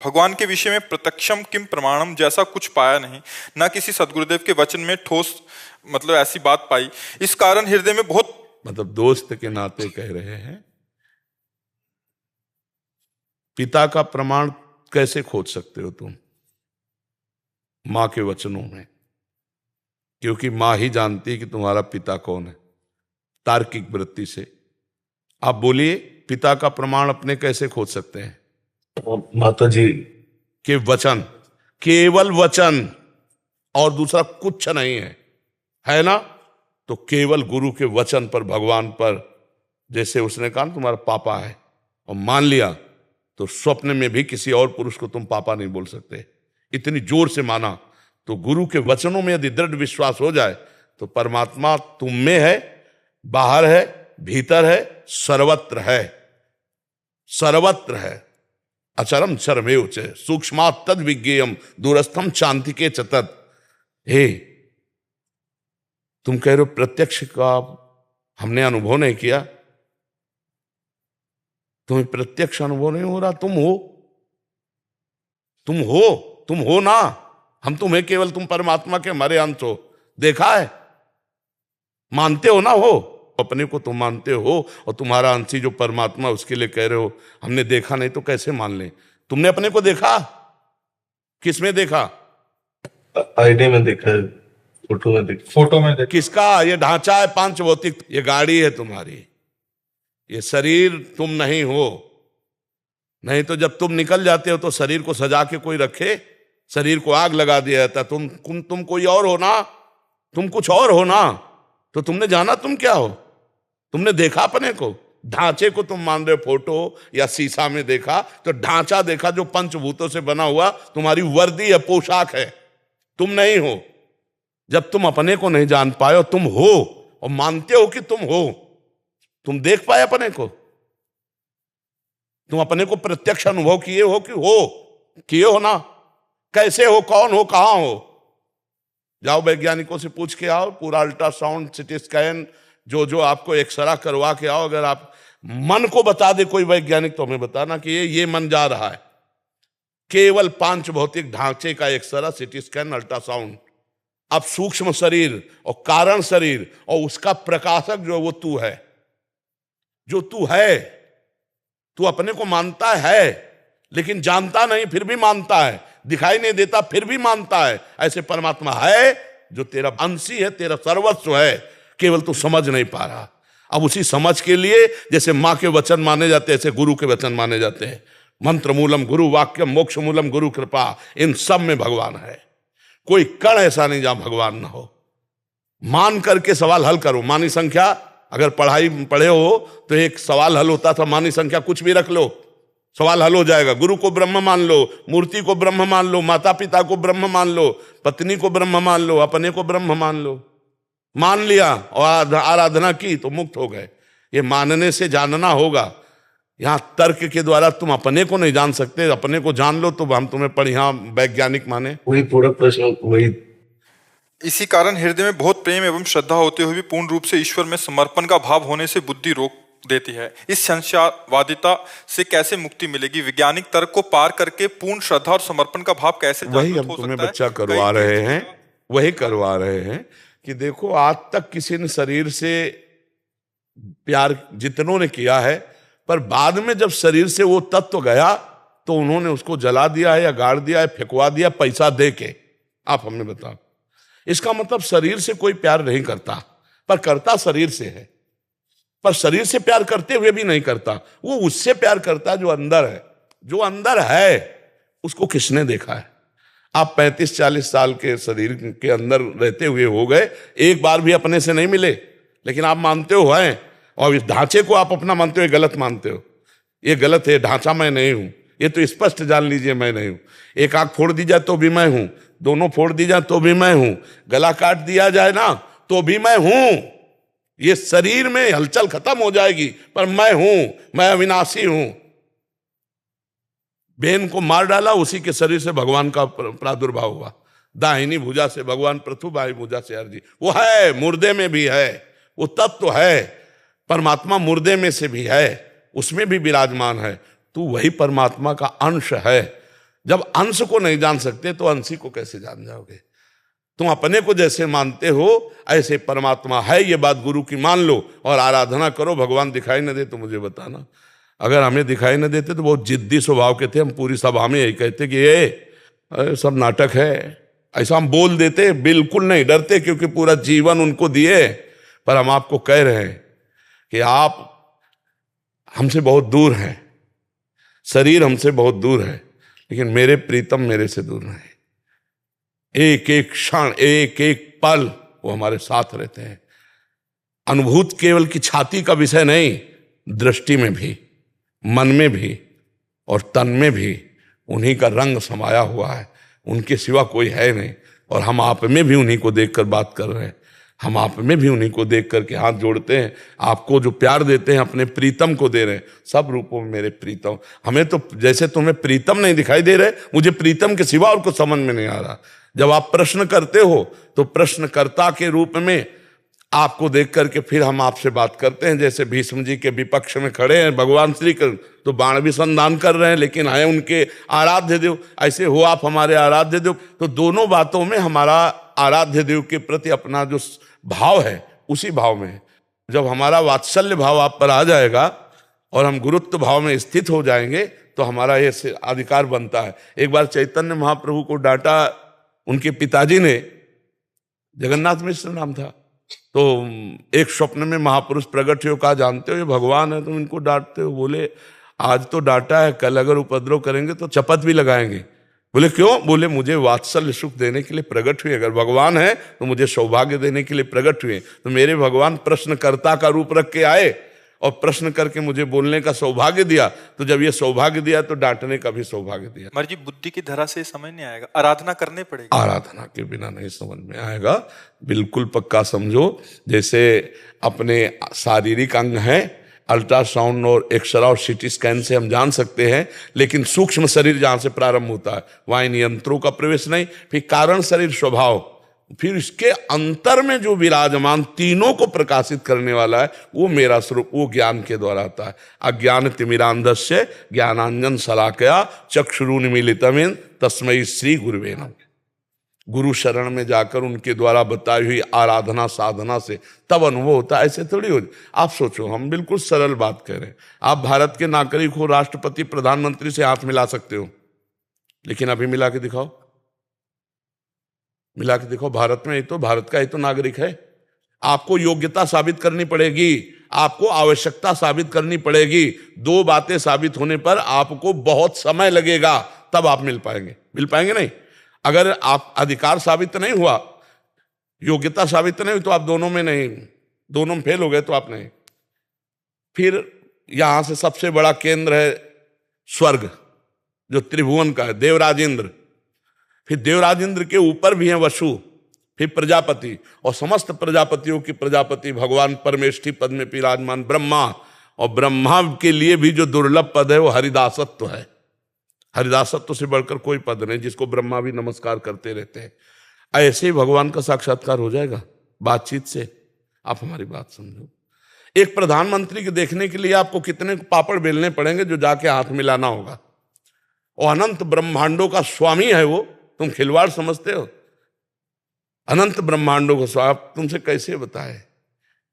भगवान के विषय में प्रत्यक्षम किम प्रमाणम जैसा कुछ पाया नहीं, ना किसी सदगुरुदेव के वचन में ठोस ऐसी बात पाई। इस कारण हृदय में बहुत दोस्त के नाते कह रहे हैं, पिता का प्रमाण कैसे खोज सकते हो तुम मां के वचनों में, क्योंकि मां ही जानती है कि तुम्हारा पिता कौन है तार्किक वृत्ति से। आप बोलिए, पिता का प्रमाण अपने कैसे खोज सकते हैं? माता जी के वचन, केवल वचन, और दूसरा कुछ नहीं है ना? तो केवल गुरु के वचन पर, भगवान पर, जैसे उसने कहा तुम्हारा पापा है और मान लिया, तो स्वप्न में भी किसी और पुरुष को तुम पापा नहीं बोल सकते, इतनी जोर से माना। तो गुरु के वचनों में यदि दृढ़ विश्वास हो जाए तो परमात्मा तुम में है, बाहर है, भीतर है, सर्वत्र है, सर्वत्र है। अचरम सर्वेव च सूक्ष्मात् तद विज्ञेयम दूरस्थम शांतिके च तत्। हे, तुम कह रहे हो प्रत्यक्ष का हमने अनुभव नहीं किया, तुम्हें प्रत्यक्ष अनुभव नहीं हो रहा, तुम हो ना। हम तुम्हें केवल, तुम परमात्मा के हमारे अंश हो, देखा है, मानते हो ना, हो अपने को तुम मानते हो, और तुम्हारा अंशी जो परमात्मा उसके लिए कह रहे हो हमने देखा नहीं, तो कैसे मान ले? तुमने अपने को देखा? किस में देखा? आईडी में देखा है, फोटो में देखा। किसका ये ढांचा है पांच भौतिक? ये गाड़ी है तुम्हारी, ये शरीर तुम नहीं हो। नहीं तो जब तुम निकल जाते हो तो शरीर को सजा के कोई रखे? शरीर को आग लगा दिया जाता। तुम कोई और हो ना, तुम कुछ और हो ना, तो तुमने जाना तुम क्या हो? तुमने देखा अपने को? ढांचे को तुम मान रहे हो, फोटो या शीशा में देखा, तो ढांचा देखा जो पंचभूतों से बना हुआ, तुम्हारी वर्दी है, पोशाक है, तुम नहीं हो। जब तुम अपने को नहीं जान पाए, तुम हो और मानते हो कि तुम हो, तुम देख पाए अपने को? तुम अपने को प्रत्यक्ष अनुभव किए हो कि किए हो ना? कैसे हो, कौन हो, कहां हो? जाओ वैज्ञानिकों से पूछ के आओ, पूरा अल्ट्रासाउंड, सिटी स्कैन, जो आपको एक्सरा करवा के आओ। अगर आप मन को बता दे कोई वैज्ञानिक, तो हमें बताना कि ये मन जा रहा है। केवल पांच भौतिक ढांचे का एक्सरा, सिटी स्कैन, अल्ट्रासाउंड। अब सूक्ष्म शरीर और कारण शरीर और उसका प्रकाशक जो वो तू है, जो तू है, तू अपने को मानता है लेकिन जानता नहीं, फिर भी मानता है, दिखाई नहीं देता फिर भी मानता है। ऐसे परमात्मा है जो तेरा अंशी है, तेरा सर्वस्व है, केवल तू समझ नहीं पा रहा। अब उसी समझ के लिए जैसे मां के वचन माने जाते हैं, ऐसे गुरु के वचन माने जाते हैं। मंत्र मूलम गुरु वाक्यम, मोक्ष मूलम गुरु कृपा, इन सब में भगवान है। कोई कण ऐसा नहीं जहां भगवान ना हो। मान करके सवाल हल करो। मानी संख्या, अगर पढ़े हो तो एक सवाल हल होता था, मानी संख्या कुछ भी रख लो, सवाल हल हो जाएगा। गुरु को ब्रह्म मान लो, मूर्ति को ब्रह्म मान लो, माता पिता को ब्रह्म मान लो, पत्नी को ब्रह्म मान लो, अपने को ब्रह्म मान लो। मान लिया और आराधना की तो मुक्त हो गए। ये मानने से जानना होगा। यहां तर्क के द्वारा तुम अपने को नहीं जान सकते। अपने को जान लो तो हम तुम्हें बढ़िया वैज्ञानिक माने। वही पूरा प्रश्न वही। इसी कारण हृदय में बहुत प्रेम एवं श्रद्धा होते हुए भी पूर्ण रूप से ईश्वर में समर्पण का भाव होने से बुद्धि रोक देती है। इस संशयवादिता से कैसे मुक्ति मिलेगी? वैज्ञानिक तर्क को पार करके पूर्ण श्रद्धा और समर्पण का भाव कैसे वही हम तुम्हें बच्चा करवा रहे हैं, वही करवा रहे हैं कि देखो, आज तक किसी ने शरीर से प्यार जितनों ने किया है, पर बाद में जब शरीर से वो तत्व गया तो उन्होंने उसको जला दिया है या गाड़ दिया है, फेंकवा दिया पैसा दे के। आप हमें बताओ, इसका मतलब शरीर से कोई प्यार नहीं करता, पर करता शरीर से है। पर शरीर से प्यार करते हुए भी नहीं करता, वो उससे प्यार करता जो अंदर है। जो अंदर है उसको किसने देखा है? आप 35-40 साल के शरीर के अंदर रहते हुए हो गए, एक बार भी अपने से नहीं मिले, लेकिन आप मानते हो हैं, और इस ढांचे को आप अपना मानते हो, गलत मानते हो। ये गलत है, ढांचा मैं नहीं हूं, ये तो स्पष्ट जान लीजिए मैं नहीं हूं। एक आंख फोड़ दी जाए तो भी मैं हूं, दोनों फोड़ दी जाए तो भी मैं हूं, गला काट दिया जाए ना तो भी मैं हूं। ये शरीर में हलचल खत्म हो जाएगी, पर मैं हूं, मैं अविनाशी हूं। बेन को मार डाला, उसी के शरीर से भगवान का प्रादुर्भाव हुआ। दाहिनी भुजा से भगवान पृथु, बाई भुजा से अर्जी। वो है, मुर्दे में भी है, वो तत्व है। परमात्मा मुर्दे में से भी है, उसमें भी विराजमान है। तू वही परमात्मा का अंश है। जब अंश को नहीं जान सकते तो अंशी को कैसे जान जाओगे? तुम अपने को जैसे मानते हो ऐसे परमात्मा है, ये बात गुरु की मान लो और आराधना करो। भगवान दिखाई न दे तो मुझे बताना। अगर हमें दिखाई न देते तो बहुत जिद्दी स्वभाव के थे, हम पूरी सभा में यही कहते कि ये सब नाटक है, ऐसा हम बोल देते, बिल्कुल नहीं डरते, क्योंकि पूरा जीवन उनको दिए। पर हम आपको कह रहे हैं कि आप हमसे बहुत दूर हैं, शरीर हमसे बहुत दूर है, लेकिन मेरे प्रीतम मेरे से दूर नहीं। एक एक क्षण, एक एक पल वो हमारे साथ रहते हैं। अनुभूत केवल की छाती का विषय नहीं, दृष्टि में भी, मन में भी और तन में भी उन्हीं का रंग समाया हुआ है। उनके सिवा कोई है नहीं। और हम आप में भी उन्हीं को देखकर बात कर रहे हैं। हम आप में भी उन्हीं को देख करके हाथ जोड़ते हैं। आपको जो प्यार देते हैं अपने प्रीतम को दे रहे हैं। सब रूपों में मेरे प्रीतम। हमें तो जैसे तुम्हें प्रीतम नहीं दिखाई दे रहे, मुझे प्रीतम के सिवा और कुछ समझ में नहीं आ रहा। जब आप प्रश्न करते हो तो प्रश्नकर्ता के रूप में आपको देख करके फिर हम आपसे बात करते हैं। जैसे भीष्म जी के विपक्ष में खड़े हैं भगवान श्री कृष्ण, तो बाण भी संधान कर रहे हैं, लेकिन है उनके आराध्य देव। ऐसे हो आप हमारे आराध्य देव। तो दोनों बातों में हमारा आराध्य देव के प्रति अपना जो भाव है उसी भाव में है। जब हमारा वात्सल्य भाव आप पर आ जाएगा और हम गुरुत्व भाव में स्थित हो जाएंगे तो हमारा ये अधिकार बनता है। एक बार चैतन्य महाप्रभु को डांटा उनके पिताजी ने, जगन्नाथ मिश्र नाम था। तो एक स्वप्न में महापुरुष प्रकट हुए, कहा जानते हो ये भगवान है, तुम इनको डांटते हो? बोले आज तो डांटा है, कल अगर उपद्रव करेंगे तो चपत भी लगाएंगे। बोले क्यों? बोले मुझे वात्सल्य सुख देने के लिए प्रकट हुए। अगर भगवान है तो मुझे सौभाग्य देने के लिए प्रकट हुए। तो मेरे भगवान प्रश्नकर्ता का रूप रख के आए और प्रश्न करके मुझे बोलने का सौभाग्य दिया। तो जब ये सौभाग्य दिया तो डांटने का भी सौभाग्य दिया। महाराज जी, बुद्धि की धरा से समझ नहीं आएगा, आराधना करने पड़ेगी। आराधना के बिना नहीं समझ में आएगा। बिल्कुल पक्का समझो। जैसे अपने शारीरिक अंग हैं, अल्ट्रासाउंड और एक्सरा और सीटी स्कैन से हम जान सकते हैं, लेकिन सूक्ष्म शरीर जहां से प्रारंभ होता है वहां इन यंत्रों का प्रवेश नहीं। फिर कारण शरीर स्वभाव, फिर इसके अंतर में जो विराजमान तीनों को प्रकाशित करने वाला है वो मेरा स्वरूप, वो ज्ञान के द्वारा आता है। अज्ञान तिमिरांधस्य ज्ञानांजन शलाकया चक्षुरुन्मीलितं येन तस्मै श्री गुरुवे नमः। गुरु शरण में जाकर उनके द्वारा बताई हुई आराधना साधना से तब अनुभव होता है। ऐसे थोड़ी हो। आप सोचो, हम बिल्कुल सरल बात कह रहे हैं। आप भारत के नागरिक हो, राष्ट्रपति प्रधानमंत्री से हाथ मिला सकते हो, लेकिन अभी मिला के दिखाओ, मिला के देखो। भारत में ही तो, भारत का ही तो नागरिक है। आपको योग्यता साबित करनी पड़ेगी, आपको आवश्यकता साबित करनी पड़ेगी। दो बातें साबित होने पर आपको बहुत समय लगेगा, तब आप मिल पाएंगे। मिल पाएंगे नहीं। अगर आप अधिकार साबित नहीं हुआ, योग्यता साबित नहीं हुई, तो आप दोनों में नहीं, दोनों में फेल हो गए तो आप नहीं। फिर यहां से सबसे बड़ा केंद्र है स्वर्ग, जो त्रिभुवन का है, देवराजेंद्र। फिर देवराजेंद्र के ऊपर भी हैं वसु, फिर प्रजापति, और समस्त प्रजापतियों की प्रजापति भगवान परमेष्ठी पद में विराजमान ब्रह्मा। और ब्रह्मा के लिए भी जो दुर्लभ पद है वो हरिदासत्व है। हरिदासत्व से बढ़कर कोई पद नहीं, जिसको ब्रह्मा भी नमस्कार करते रहते हैं। ऐसे ही भगवान का साक्षात्कार हो जाएगा बातचीत से। आप हमारी बात समझो। एक प्रधानमंत्री के देखने के लिए आपको कितने पापड़ बेलने पड़ेंगे जो जाके हाथ मिलाना होगा। और अनंत ब्रह्मांडों का स्वामी है वो, तुम खिलवाड़ समझते हो? अनंत ब्रह्मांडों का स्वामी तुमसे कैसे बताए?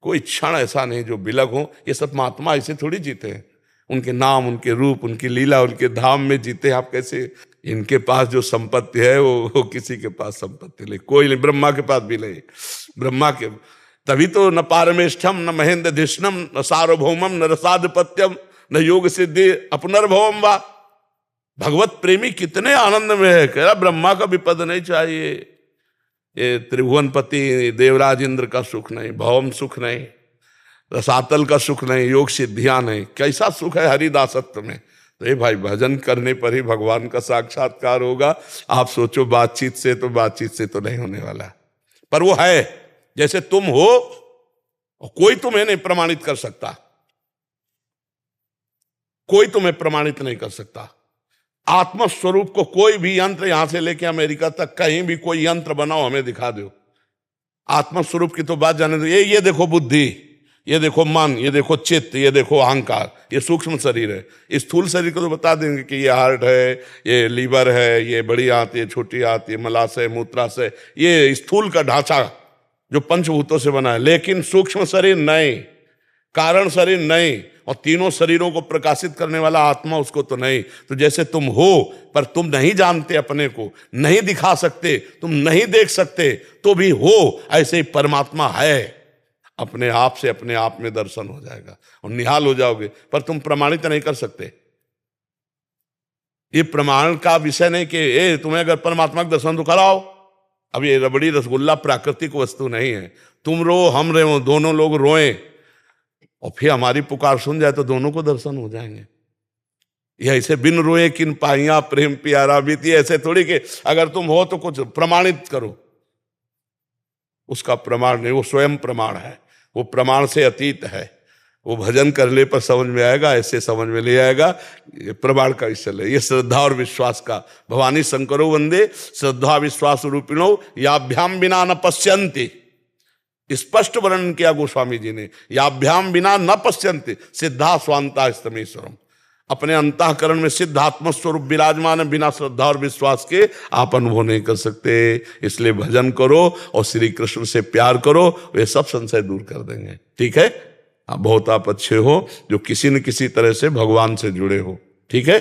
कोई क्षण ऐसा नहीं जो बिलग हो। ये सब महात्मा ऐसे थोड़ी जीते हैं। उनके नाम, उनके रूप, उनकी लीला, उनके धाम में जीते हैं। आप कैसे? इनके पास जो संपत्ति है वो किसी के पास संपत्ति नहीं, कोई नहीं। ब्रह्मा के पास भी नहीं। ब्रह्मा के तभी तो न पारमेष्ठम न महेंद्र धिष्णम न सार्वभौमम न रसाधिपत्यम न योग सिद्धि अपनर्भवम वा। भगवत प्रेमी कितने आनंद में है। कह रहा ब्रह्मा का भी पद नहीं चाहिए, ये त्रिभुवनपति देवराज इंद्र का सुख नहीं, भौम सुख नहीं, रसातल का सुख नहीं, योग सिद्धियां नहीं। कैसा सुख है हरिदासत्व में। तो ये भाई भजन करने पर ही भगवान का साक्षात्कार होगा। आप सोचो बातचीत से तो नहीं होने वाला, पर वो है। जैसे तुम हो, कोई तुम्हें नहीं प्रमाणित कर सकता, कोई तुम्हें प्रमाणित नहीं कर सकता। आत्मस्वरूप को कोई भी यंत्र, यहां से लेके अमेरिका तक कहीं भी कोई यंत्र बनाओ, हमें दिखा दो। आत्मस्वरूप की तो बात जाने दो। ये देखो बुद्धि, ये देखो मन, ये देखो चित्त, ये देखो अहंकार, ये सूक्ष्म शरीर है। इस स्थूल शरीर को तो बता देंगे कि ये हार्ट है, ये लीवर है, ये बड़ी आंत, ये छोटी आंत, ये मलाशय, मूत्राशय, ये स्थूल का ढांचा जो पंचभूतों से बना है। लेकिन सूक्ष्म शरीर नहीं, कारण शरीर नहीं, और तीनों शरीरों को प्रकाशित करने वाला आत्मा उसको तो नहीं। तो जैसे तुम हो पर तुम नहीं जानते, अपने को नहीं दिखा सकते, तुम नहीं देख सकते, तो भी हो, ऐसे ही परमात्मा है। अपने आप से अपने आप में दर्शन हो जाएगा और निहाल हो जाओगे, पर तुम प्रमाणित नहीं कर सकते। ये प्रमाण का विषय नहीं कि तुम्हें अगर परमात्मा का दर्शन तो कराओ। अब ये रबड़ी रसगुल्ला प्राकृतिक वस्तु नहीं है। तुम रो, हम रो, दोनों लोग रोएं और फिर हमारी पुकार सुन जाए तो दोनों को दर्शन हो जाएंगे। ये ऐसे बिन रोए किन पाइया प्रेम प्यारा बीती, ऐसे थोड़ी कि अगर तुम हो तो कुछ प्रमाणित करो। उसका प्रमाण नहीं, वो स्वयं प्रमाण है, वो प्रमाण से अतीत है। वो भजन करने पर समझ में आएगा, ऐसे समझ में ले आएगा। ये प्रमाण का विषय है, ये श्रद्धा और विश्वास का। भवानी शंकरो वंदे श्रद्धा विश्वास रूपिणो याभ्याम बिना न पश्यन्ति। स्पष्ट वर्णन किया गोस्वामी जी ने, याभ्याम बिना न पश्यन्ति सिद्धा स्वांता स्तमेश्वरम। अपने अंतःकरण में सिद्ध आत्मस्वरूप विराजमान है, बिना श्रद्धा और विश्वास के आप अनुभव नहीं कर सकते। इसलिए भजन करो और श्री कृष्ण से प्यार करो, वे सब संशय दूर कर देंगे। ठीक है, बहुत आप अच्छे हो जो किसी न किसी तरह से भगवान से जुड़े हो। ठीक है।